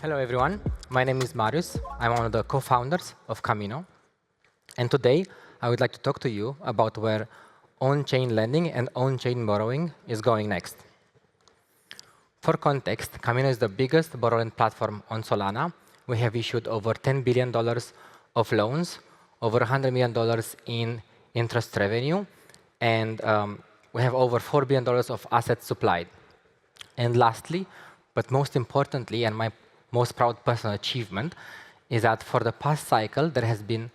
Hello, everyone. My name is Marius. I'm one of the co-founders of Kamino. And today, I would like to talk to you about where on-chain lending and on-chain borrowing is going next. For context, Kamino is the biggest borrowing platform on Solana. We have issued over $10 billion of loans, over $100 million in interest revenue, and we have over $4 billion of assets supplied. And lastly, but most importantly, and my most proud personal achievement, is that for the past cycle, there has been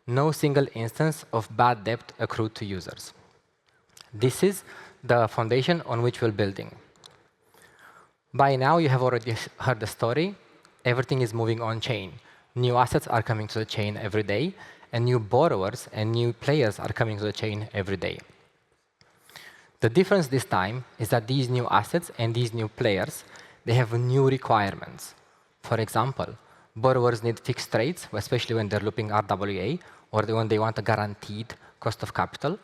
no single instance of bad debt accrued to users. This is the foundation on which we're building. By now, you have already heard the story. Everything is moving on-chain. New assets are coming to the chain every day, and new borrowers and new players are coming to the chain every day. The difference this time is that these new assets and these new players, they have new requirements. For example, borrowers need fixed rates, especially when they're looping RWA, or when they want a guaranteed cost of capital.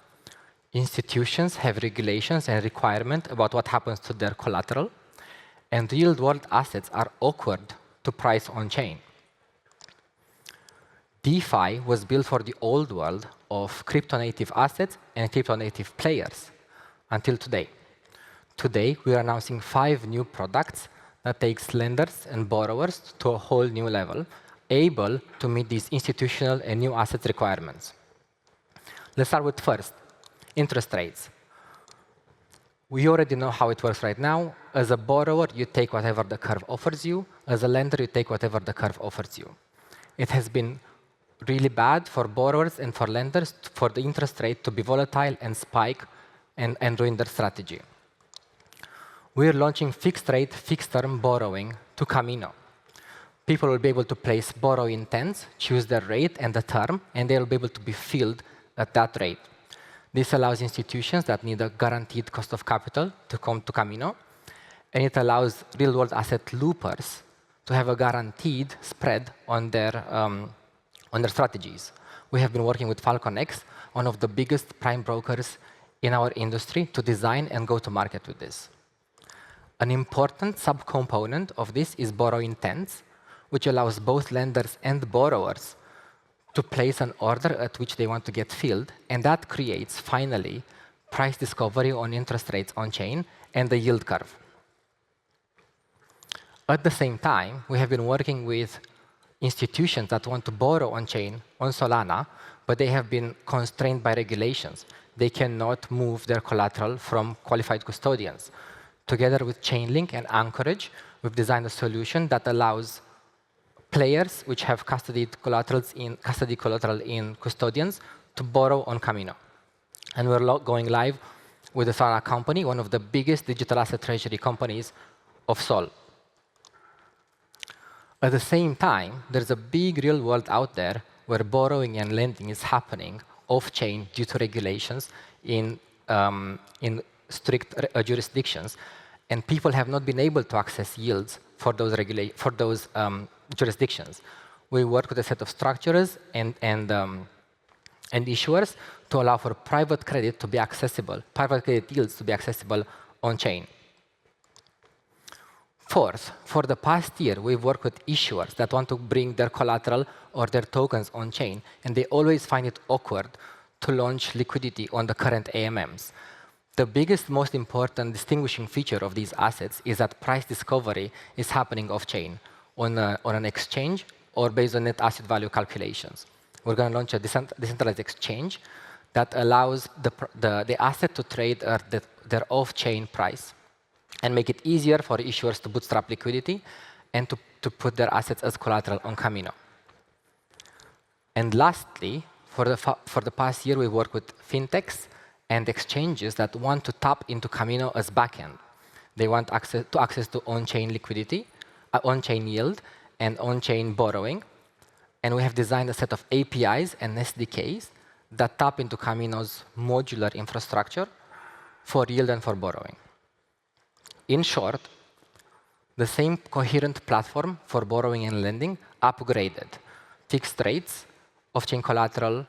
Institutions have regulations and requirements about what happens to their collateral. And real-world assets are awkward to price on-chain. DeFi was built for the old world of crypto-native assets and crypto-native players until today. Today, we are announcing 5 new products that takes lenders and borrowers to a whole new level, able to meet these institutional and new assets requirements. Let's start with first, interest rates. We already know how it works right now. As a borrower, you take whatever the curve offers you. As a lender, you take whatever the curve offers you. It has been really bad for borrowers and for lenders for the interest rate to be volatile and spike and ruin their strategy. We're launching fixed-rate, fixed-term borrowing to Kamino. People will be able to place borrow intents, choose their rate and the term, and they'll be able to be filled at that rate. This allows institutions that need a guaranteed cost of capital to come to Kamino, and it allows real-world asset loopers to have a guaranteed spread on their strategies. We have been working with FalconX, one of the biggest prime brokers in our industry, to design and go to market with this. An important subcomponent of this is borrow intents, which allows both lenders and borrowers to place an order at which they want to get filled, and that creates, finally, price discovery on interest rates on-chain and the yield curve. At the same time, we have been working with institutions that want to borrow on-chain on Solana, but they have been constrained by regulations. They cannot move their collateral from qualified custodians. Together with Chainlink and Anchorage, we've designed a solution that allows players which have custody collateral in custodians to borrow on Kamino. And we're going live with the Solana company, one of the biggest digital asset treasury companies of Sol. At the same time, there's a big real world out there where borrowing and lending is happening off-chain due to regulations in strict jurisdictions. And people have not been able to access yields for those jurisdictions. We work with a set of structures and issuers to allow for private credit to be accessible, private credit yields to be accessible on-chain. Fourth, for the past year, we've worked with issuers that want to bring their collateral or their tokens on-chain, and they always find it awkward to launch liquidity on the current AMMs. The biggest, most important distinguishing feature of these assets is that price discovery is happening off-chain on an exchange or based on net asset value calculations. We're going to launch a decentralized exchange that allows the asset to trade at their off-chain price and make it easier for issuers to bootstrap liquidity and to put their assets as collateral on Kamino. And lastly, for the past year, we worked with fintechs and exchanges that want to tap into Kamino as backend. They want access to on-chain liquidity, on-chain yield, and on-chain borrowing. And we have designed a set of APIs and SDKs that tap into Kamino's modular infrastructure for yield and for borrowing. In short, the same coherent platform for borrowing and lending upgraded fixed rates, off-chain collateral,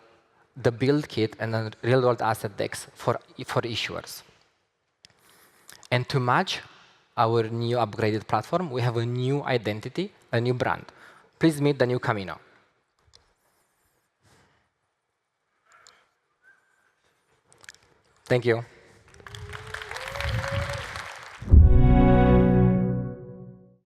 the build kit, and then real-world asset decks for issuers. And to match our new upgraded platform, we have a new identity, a new brand. Please meet the new Kamino. Thank you.